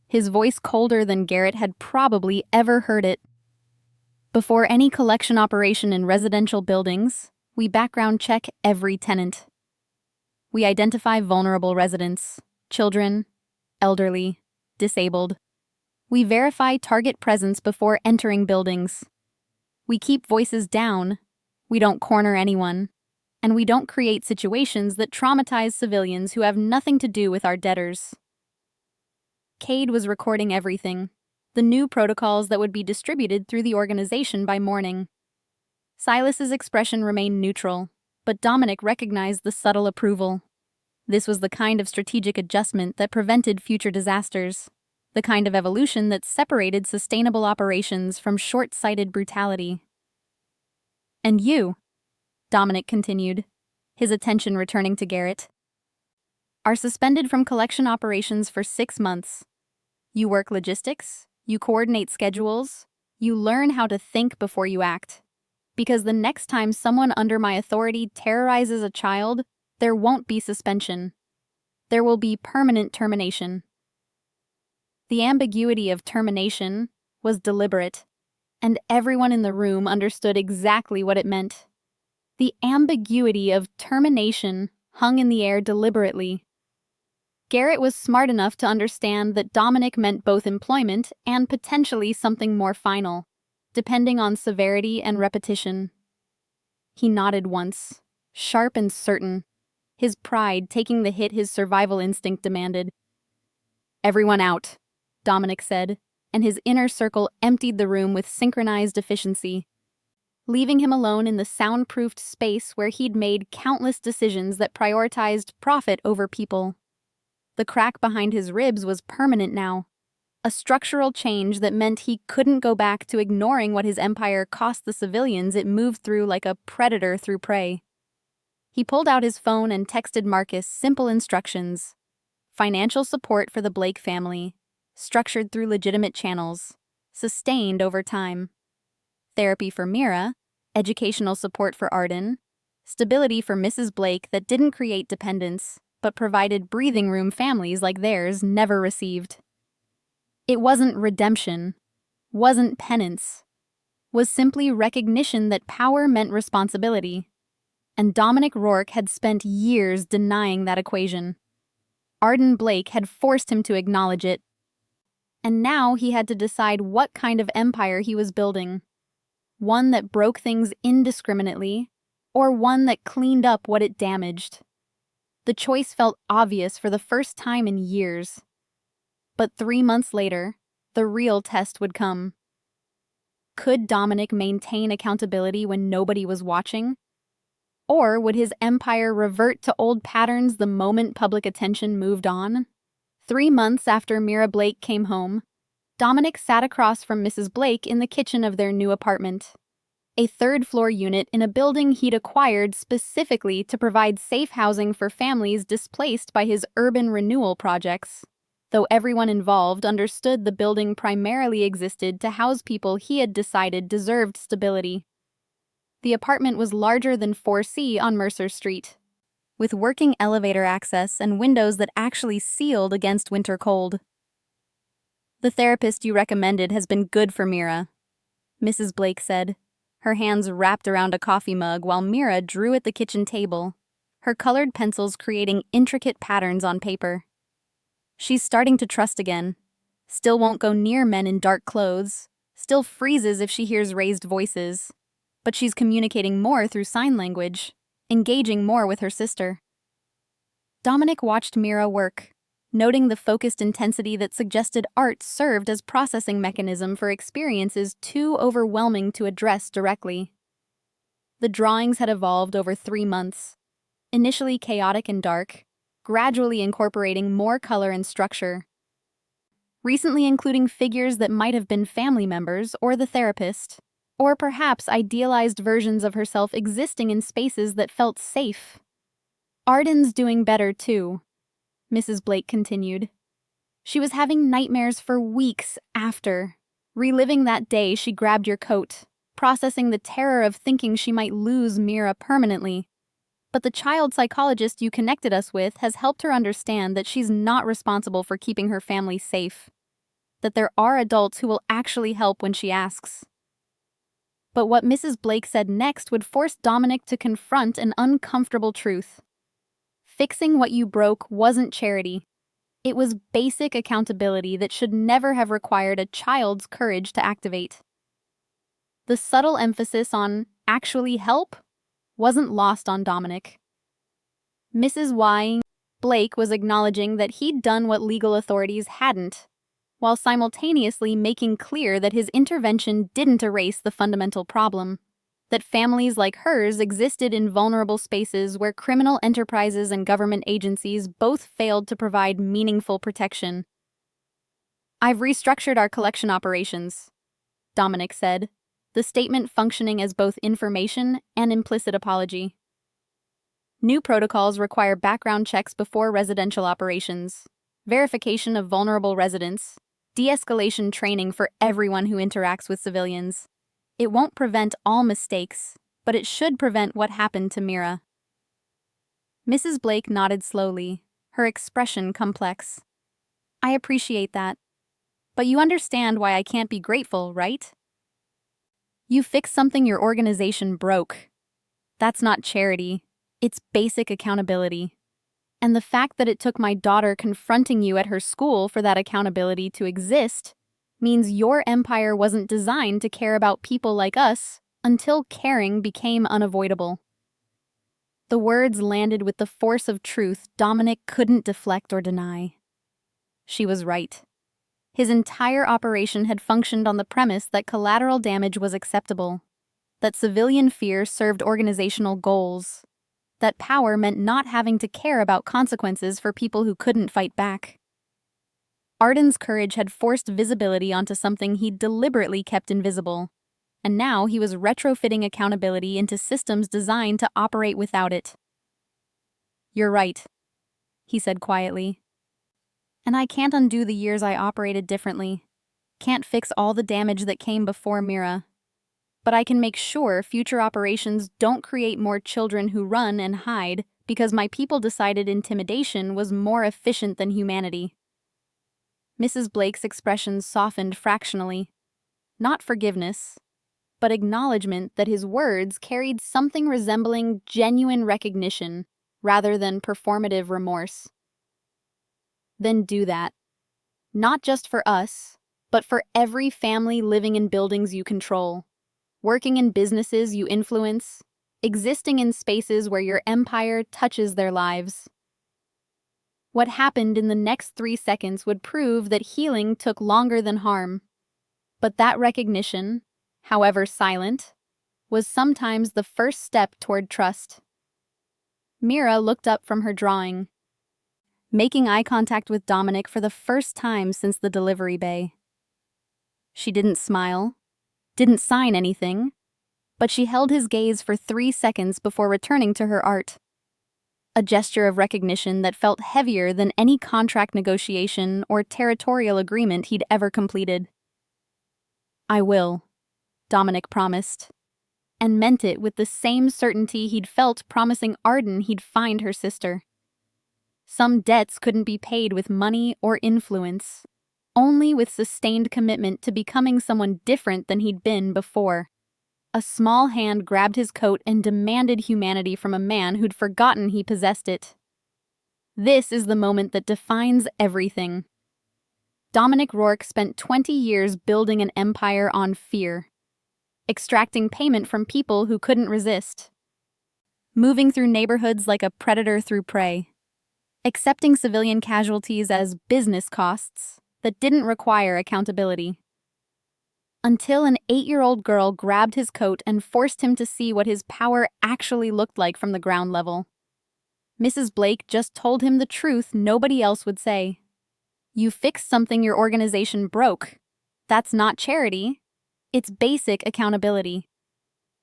his voice colder than Garrett had probably ever heard it. "Before any collection operation in residential buildings, we background check every tenant. We identify vulnerable residents, children, elderly, disabled. We verify target presence before entering buildings. We keep voices down, we don't corner anyone, and we don't create situations that traumatize civilians who have nothing to do with our debtors." Cade was recording everything, the new protocols that would be distributed through the organization by morning. Silas's expression remained neutral, but Dominic recognized the subtle approval. This was the kind of strategic adjustment that prevented future disasters, the kind of evolution that separated sustainable operations from short-sighted brutality. "And you," Dominic continued, his attention returning to Garrett, "are suspended from collection operations for 6 months. You work logistics, you coordinate schedules, you learn how to think before you act. Because the next time someone under my authority terrorizes a child, there won't be suspension. There will be permanent termination." The ambiguity of termination was deliberate, and everyone in the room understood exactly what it meant. The ambiguity of termination hung in the air deliberately. Garrett was smart enough to understand that Dominic meant both employment and potentially something more final, depending on severity and repetition. He nodded once, sharp and certain, his pride taking the hit his survival instinct demanded. "Everyone out," Dominic said, and his inner circle emptied the room with synchronized efficiency, leaving him alone in the soundproofed space where he'd made countless decisions that prioritized profit over people. The crack behind his ribs was permanent now, a structural change that meant he couldn't go back to ignoring what his empire cost the civilians it moved through like a predator through prey. He pulled out his phone and texted Marcus simple instructions: financial support for the Blake family, structured through legitimate channels, sustained over time. Therapy for Mira, educational support for Arden, stability for Mrs. Blake that didn't create dependence, but provided breathing room families like theirs never received. It wasn't redemption, wasn't penance, was simply recognition that power meant responsibility. And Dominic Rourke had spent years denying that equation. Arden Blake had forced him to acknowledge it. And now he had to decide what kind of empire he was building. One that broke things indiscriminately, or one that cleaned up what it damaged. The choice felt obvious for the first time in years. But 3 months later, the real test would come. Could Dominic maintain accountability when nobody was watching? Or would his empire revert to old patterns the moment public attention moved on? 3 months after Mira Blake came home, Dominic sat across from Mrs. Blake in the kitchen of their new apartment, a third-floor unit in a building he'd acquired specifically to provide safe housing for families displaced by his urban renewal projects. Though everyone involved understood the building primarily existed to house people he had decided deserved stability. The apartment was larger than 4C on Mercer Street, with working elevator access and windows that actually sealed against winter cold. "The therapist you recommended has been good for Mira," Mrs. Blake said, her hands wrapped around a coffee mug while Mira drew at the kitchen table, her colored pencils creating intricate patterns on paper. "She's starting to trust again. Still won't go near men in dark clothes. Still freezes if she hears raised voices. But she's communicating more through sign language, engaging more with her sister." Dominic watched Mira work, noting the focused intensity that suggested art served as processing mechanism for experiences too overwhelming to address directly. The drawings had evolved over 3 months, initially chaotic and dark, gradually incorporating more color and structure, recently including figures that might have been family members or the therapist, or perhaps idealized versions of herself existing in spaces that felt safe. "Arden's doing better too," Mrs. Blake continued. "She was having nightmares for weeks after, reliving that day she grabbed your coat, processing the terror of thinking she might lose Mira permanently. But the child psychologist you connected us with has helped her understand that she's not responsible for keeping her family safe, that there are adults who will actually help when she asks." But what Mrs. Blake said next would force Dominic to confront an uncomfortable truth. Fixing what you broke wasn't charity. It was basic accountability that should never have required a child's courage to activate. The subtle emphasis on "actually help" wasn't lost on Dominic. Mrs. Blake was acknowledging that he'd done what legal authorities hadn't, while simultaneously making clear that his intervention didn't erase the fundamental problem. that families like hers existed in vulnerable spaces where criminal enterprises and government agencies both failed to provide meaningful protection. "I've restructured our collection operations," Dominic said, the statement functioning as both information and implicit apology. "New protocols require background checks before residential operations, verification of vulnerable residents, de-escalation training for everyone who interacts with civilians. It won't prevent all mistakes, but it should prevent what happened to Mira." Mrs. Blake nodded slowly, her expression complex. "I appreciate that. But you understand why I can't be grateful, right? You fixed something your organization broke. That's not charity. It's basic accountability. And the fact that it took my daughter confronting you at her school for that accountability to exist means your empire wasn't designed to care about people like us until caring became unavoidable." The words landed with the force of truth Dominic couldn't deflect or deny. She was right. His entire operation had functioned on the premise that collateral damage was acceptable, that civilian fear served organizational goals, that power meant not having to care about consequences for people who couldn't fight back. Arden's courage had forced visibility onto something he'd deliberately kept invisible, and now he was retrofitting accountability into systems designed to operate without it. "You're right," he said quietly. "And I can't undo the years I operated differently. Can't fix all the damage that came before Mira. But I can make sure future operations don't create more children who run and hide because my people decided intimidation was more efficient than humanity." Mrs. Blake's expression softened fractionally. Not forgiveness, but acknowledgement that his words carried something resembling genuine recognition rather than performative remorse. "Then do that. Not just for us, but for every family living in buildings you control, working in businesses you influence, existing in spaces where your empire touches their lives." What happened in the next 3 seconds would prove that healing took longer than harm. But that recognition, however silent, was sometimes the first step toward trust. Mira looked up from her drawing, making eye contact with Dominic for the first time since the delivery bay. She didn't smile, didn't sign anything, but she held his gaze for 3 seconds before returning to her art. A gesture of recognition that felt heavier than any contract negotiation or territorial agreement he'd ever completed. "I will," Dominic promised, and meant it with the same certainty he'd felt promising Arden he'd find her sister. Some debts couldn't be paid with money or influence, only with sustained commitment to becoming someone different than he'd been before. A small hand grabbed his coat and demanded humanity from a man who'd forgotten he possessed it. This is the moment that defines everything. Dominic Rourke spent 20 years building an empire on fear, extracting payment from people who couldn't resist, moving through neighborhoods like a predator through prey, accepting civilian casualties as business costs that didn't require accountability. Until an 8-year-old girl grabbed his coat and forced him to see what his power actually looked like from the ground level. Mrs. Blake just told him the truth nobody else would say. "You fixed something your organization broke. That's not charity. It's basic accountability.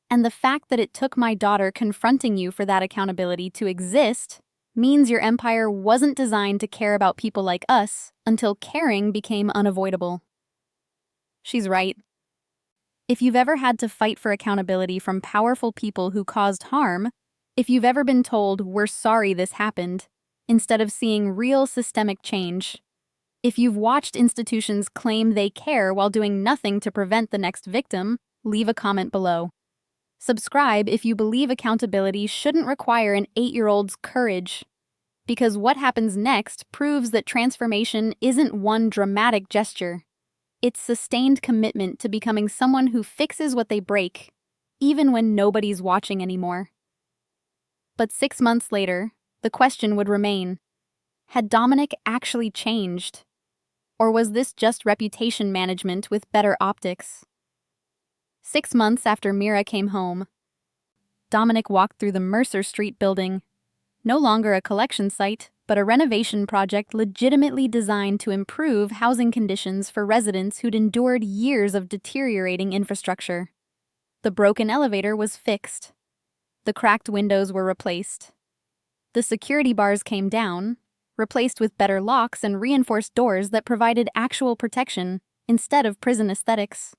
And the fact that it took my daughter confronting you for that accountability to exist means your empire wasn't designed to care about people like us until caring became unavoidable." She's right. If you've ever had to fight for accountability from powerful people who caused harm, if you've ever been told, "We're sorry this happened," instead of seeing real systemic change, if you've watched institutions claim they care while doing nothing to prevent the next victim, leave a comment below. Subscribe if you believe accountability shouldn't require an 8-year-old's courage, because what happens next proves that transformation isn't one dramatic gesture. It's sustained commitment to becoming someone who fixes what they break, even when nobody's watching anymore. But 6 months later, the question would remain: had Dominic actually changed? Or was this just reputation management with better optics? 6 months after Mira came home, Dominic walked through the Mercer Street building, no longer a collection site, but a renovation project legitimately designed to improve housing conditions for residents who'd endured years of deteriorating infrastructure. The broken elevator was fixed. The cracked windows were replaced. The security bars came down, replaced with better locks and reinforced doors that provided actual protection instead of prison aesthetics.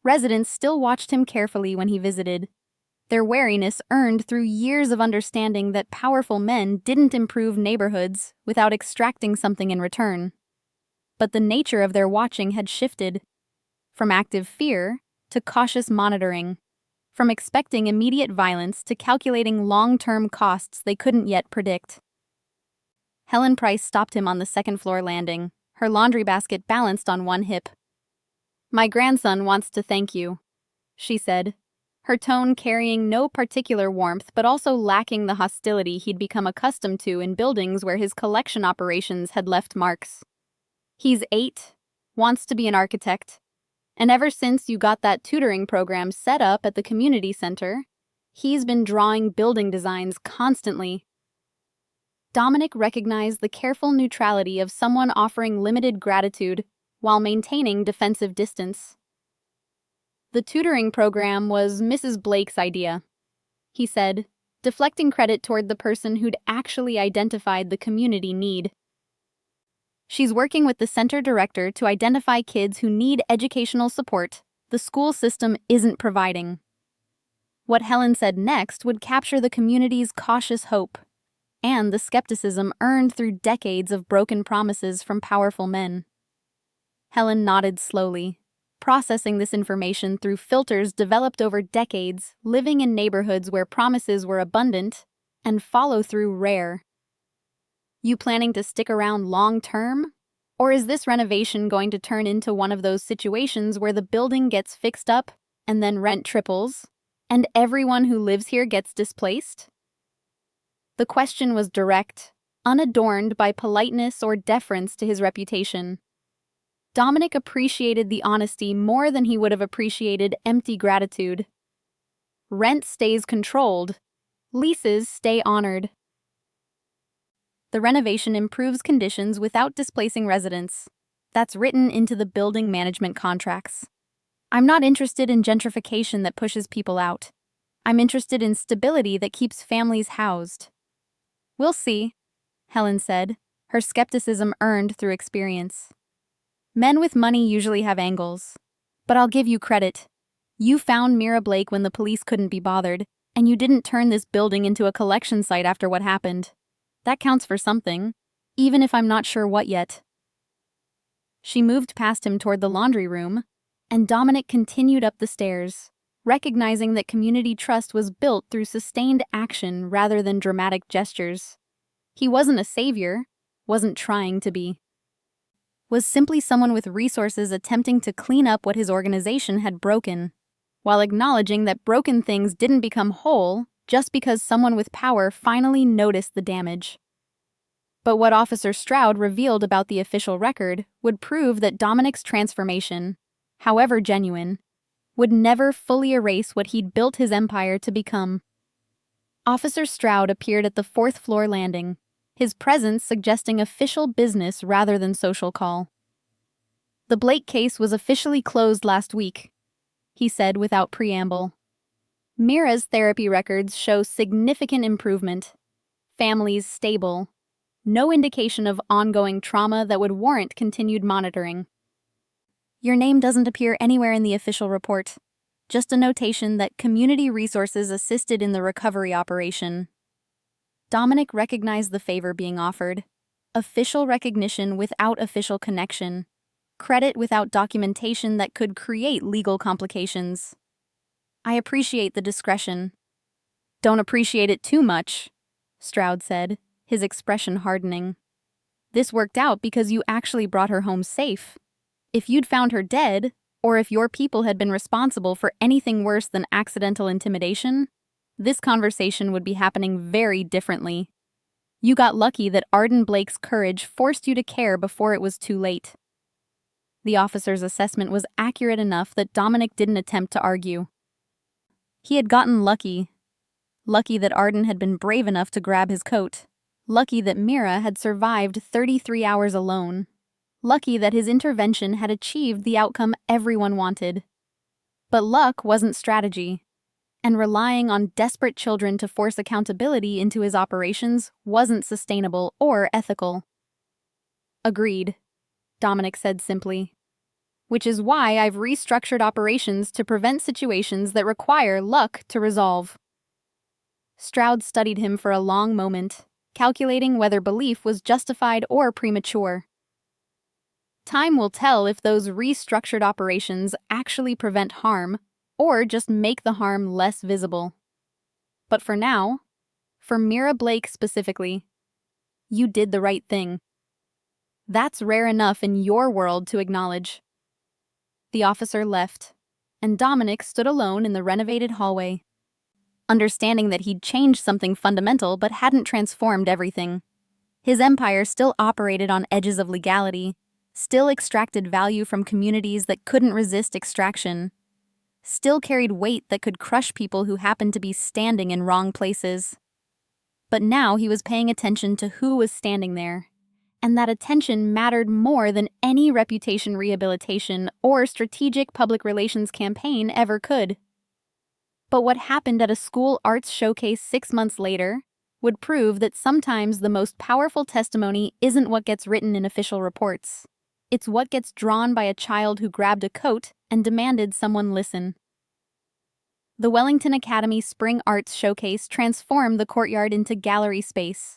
Residents still watched him carefully when he visited, their wariness earned through years of understanding that powerful men didn't improve neighborhoods without extracting something in return. But the nature of their watching had shifted, from active fear to cautious monitoring, from expecting immediate violence to calculating long-term costs they couldn't yet predict. Helen Price stopped him on the second-floor landing, her laundry basket balanced on one hip. "My grandson wants to thank you," she said, her tone carrying no particular warmth but also lacking the hostility he'd become accustomed to in buildings where his collection operations had left marks. "He's 8, wants to be an architect, and ever since you got that tutoring program set up at the community center, he's been drawing building designs constantly." Dominic recognized the careful neutrality of someone offering limited gratitude while maintaining defensive distance. "The tutoring program was Mrs. Blake's idea," he said, deflecting credit toward the person who'd actually identified the community need. "She's working with the center director to identify kids who need educational support the school system isn't providing." What Helen said next would capture the community's cautious hope and the skepticism earned through decades of broken promises from powerful men. Helen nodded slowly, processing this information through filters developed over decades, living in neighborhoods where promises were abundant and follow-through rare. "You planning to stick around long-term? Or is this renovation going to turn into one of those situations where the building gets fixed up and then rent triples, and everyone who lives here gets displaced?" The question was direct, unadorned by politeness or deference to his reputation. Dominic appreciated the honesty more than he would have appreciated empty gratitude. Rent stays controlled. Leases stay honored. The renovation improves conditions without displacing residents. That's written into the building management contracts. "I'm not interested in gentrification that pushes people out. I'm interested in stability that keeps families housed." "We'll see," Helen said, her skepticism earned through experience. "Men with money usually have angles. But I'll give you credit. You found Mira Blake when the police couldn't be bothered, and you didn't turn this building into a collection site after what happened. That counts for something, even if I'm not sure what yet." She moved past him toward the laundry room, and Dominic continued up the stairs, recognizing that community trust was built through sustained action rather than dramatic gestures. He wasn't a savior, wasn't trying to be. Was simply someone with resources attempting to clean up what his organization had broken, while acknowledging that broken things didn't become whole just because someone with power finally noticed the damage. But what Officer Stroud revealed about the official record would prove that Dominic's transformation, however genuine, would never fully erase what he'd built his empire to become. Officer Stroud appeared at the 4th-floor landing, his presence suggesting official business rather than social call. "The Blake case was officially closed last week," he said without preamble. "Mira's therapy records show significant improvement. Families stable. No indication of ongoing trauma that would warrant continued monitoring. Your name doesn't appear anywhere in the official report. Just a notation that community resources assisted in the recovery operation." Dominic recognized the favor being offered. Official recognition without official connection. Credit without documentation that could create legal complications. "I appreciate the discretion." "Don't appreciate it too much," Stroud said, his expression hardening. "This worked out because you actually brought her home safe. If you'd found her dead, or if your people had been responsible for anything worse than accidental intimidation, this conversation would be happening very differently. You got lucky that Arden Blake's courage forced you to care before it was too late." The officer's assessment was accurate enough that Dominic didn't attempt to argue. He had gotten lucky. Lucky that Arden had been brave enough to grab his coat. Lucky that Mira had survived 33 hours alone. Lucky that his intervention had achieved the outcome everyone wanted. But luck wasn't strategy, and relying on desperate children to force accountability into his operations wasn't sustainable or ethical. Agreed, Dominic said simply. Which is why I've restructured operations to prevent situations that require luck to resolve. Stroud studied him for a long moment, calculating whether belief was justified or premature. Time will tell if those restructured operations actually prevent harm or just make the harm less visible. But for now, for Mira Blake specifically, you did the right thing. That's rare enough in your world to acknowledge. The officer left, and Dominic stood alone in the renovated hallway, understanding that he'd changed something fundamental but hadn't transformed everything. His empire still operated on edges of legality, still extracted value from communities that couldn't resist extraction, still carried weight that could crush people who happened to be standing in wrong places. But now he was paying attention to who was standing there, and that attention mattered more than any reputation rehabilitation or strategic public relations campaign ever could. But what happened at a school arts showcase 6 months later would prove that sometimes the most powerful testimony isn't what gets written in official reports. It's what gets drawn by a child who grabbed a coat and demanded someone listen. The Wellington Academy Spring Arts Showcase transformed the courtyard into gallery space.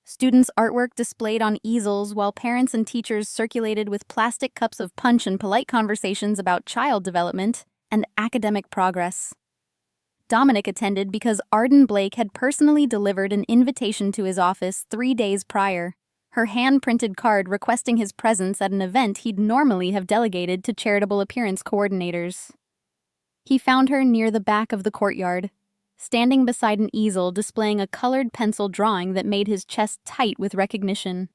Students' artwork displayed on easels while parents and teachers circulated with plastic cups of punch and polite conversations about child development and academic progress. Dominic attended because Arden Blake had personally delivered an invitation to his office 3 days prior, her hand-printed card requesting his presence at an event he'd normally have delegated to charitable appearance coordinators. He found her near the back of the courtyard, standing beside an easel displaying a colored pencil drawing that made his chest tight with recognition.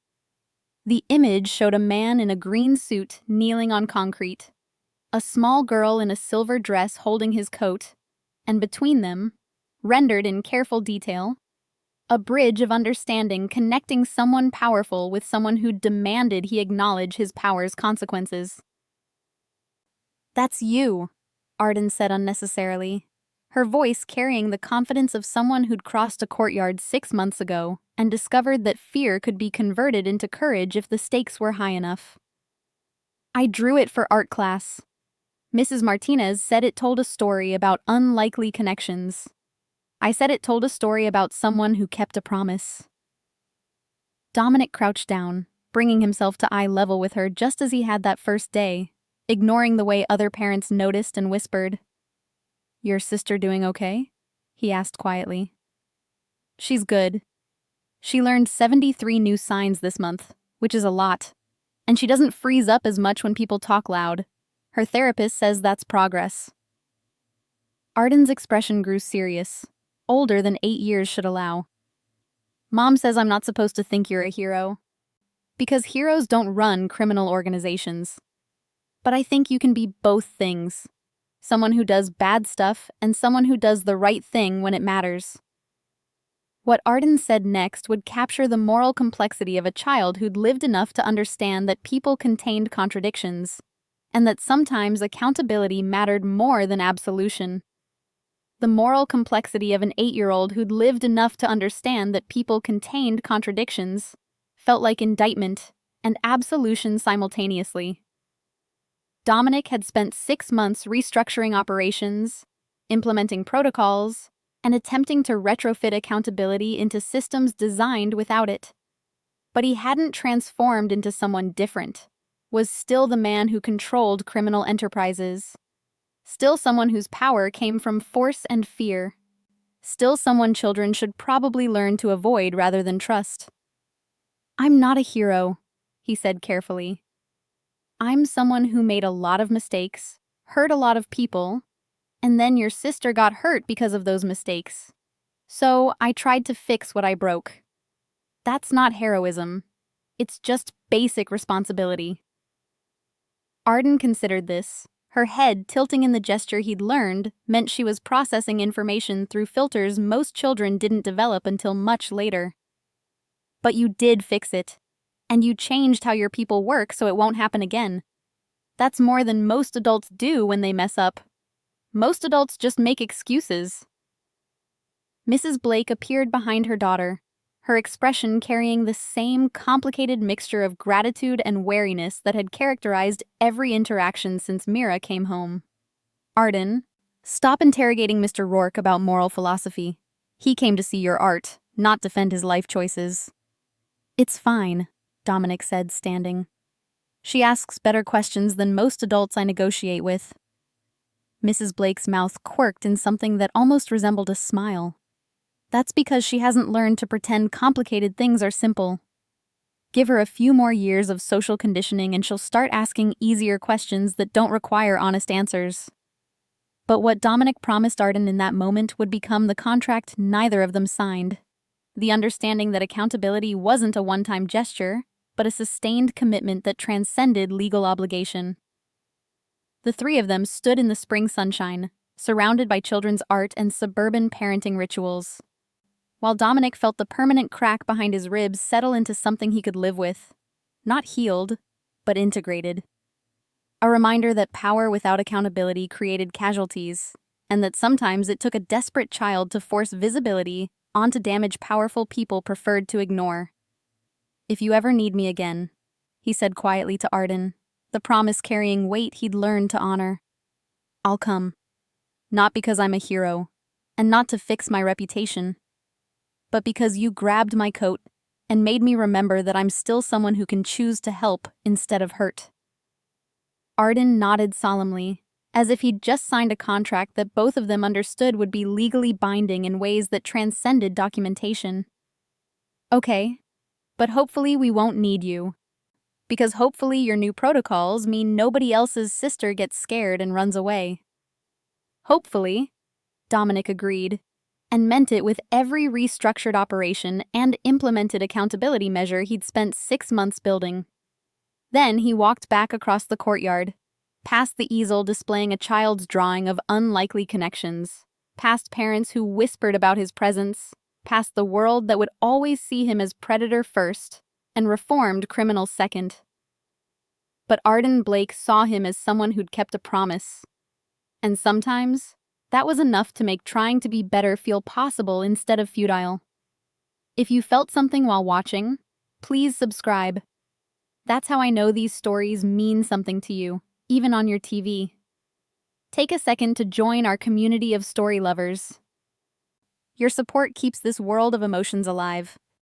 The image showed a man in a green suit kneeling on concrete, a small girl in a silver dress holding his coat, and between them, rendered in careful detail, a bridge of understanding connecting someone powerful with someone who demanded he acknowledge his power's consequences. "That's you," Arden said unnecessarily, her voice carrying the confidence of someone who'd crossed a courtyard 6 months ago and discovered that fear could be converted into courage if the stakes were high enough. "I drew it for art class. Mrs. Martinez said it told a story about unlikely connections. I said it told a story about someone who kept a promise." Dominic crouched down, bringing himself to eye level with her just as he had that first day, ignoring the way other parents noticed and whispered. "Your sister doing okay?" he asked quietly. "She's good. She learned 73 new signs this month, which is a lot. And she doesn't freeze up as much when people talk loud. Her therapist says that's progress." Arden's expression grew serious, older than 8 years should allow. "Mom says I'm not supposed to think you're a hero. Because heroes don't run criminal organizations. But I think you can be both things. Someone who does bad stuff and someone who does the right thing when it matters." What Arden said next would capture the moral complexity of a child who'd lived enough to understand that people contained contradictions, and that sometimes accountability mattered more than absolution. The moral complexity of an 8-year-old who'd lived enough to understand that people contained contradictions felt like indictment and absolution simultaneously. Dominic had spent 6 months restructuring operations, implementing protocols, and attempting to retrofit accountability into systems designed without it. But he hadn't transformed into someone different, was still the man who controlled criminal enterprises, still someone whose power came from force and fear, still someone children should probably learn to avoid rather than trust. "I'm not a hero," he said carefully. "I'm someone who made a lot of mistakes, hurt a lot of people, and then your sister got hurt because of those mistakes. So I tried to fix what I broke. That's not heroism. It's just basic responsibility." Arden considered this. Her head tilting in the gesture he'd learned meant she was processing information through filters most children didn't develop until much later. But you did fix it. And you changed how your people work so it won't happen again. That's more than most adults do when they mess up. Most adults just make excuses. Mrs. Blake appeared behind her daughter, her expression carrying the same complicated mixture of gratitude and wariness that had characterized every interaction since Mira came home. Arden, stop interrogating Mr. Rourke about moral philosophy. He came to see your art, not defend his life choices. It's fine, Dominic said, standing. She asks better questions than most adults I negotiate with. Mrs. Blake's mouth quirked in something that almost resembled a smile. That's because she hasn't learned to pretend complicated things are simple. Give her a few more years of social conditioning and she'll start asking easier questions that don't require honest answers. But what Dominic promised Arden in that moment would become the contract neither of them signed. The understanding that accountability wasn't a one-time gesture, but a sustained commitment that transcended legal obligation. The three of them stood in the spring sunshine, surrounded by children's art and suburban parenting rituals, while Dominic felt the permanent crack behind his ribs settle into something he could live with. Not healed, but integrated. A reminder that power without accountability created casualties, and that sometimes it took a desperate child to force visibility onto damage powerful people preferred to ignore. If you ever need me again, he said quietly to Arden, the promise carrying weight he'd learned to honor. I'll come. Not because I'm a hero, and not to fix my reputation, but because you grabbed my coat and made me remember that I'm still someone who can choose to help instead of hurt. Arden nodded solemnly, as if he'd just signed a contract that both of them understood would be legally binding in ways that transcended documentation. Okay, but hopefully we won't need you. Because hopefully your new protocols mean nobody else's sister gets scared and runs away. Hopefully, Dominic agreed, and meant it with every restructured operation and implemented accountability measure he'd spent 6 months building. Then he walked back across the courtyard, past the easel displaying a child's drawing of unlikely connections, past parents who whispered about his presence, past the world that would always see him as predator first and reformed criminal second. But Arden Blake saw him as someone who'd kept a promise. And sometimes, that was enough to make trying to be better feel possible instead of futile. If you felt something while watching, please subscribe. That's how I know these stories mean something to you, even on your TV. Take a second to join our community of story lovers. Your support keeps this world of emotions alive.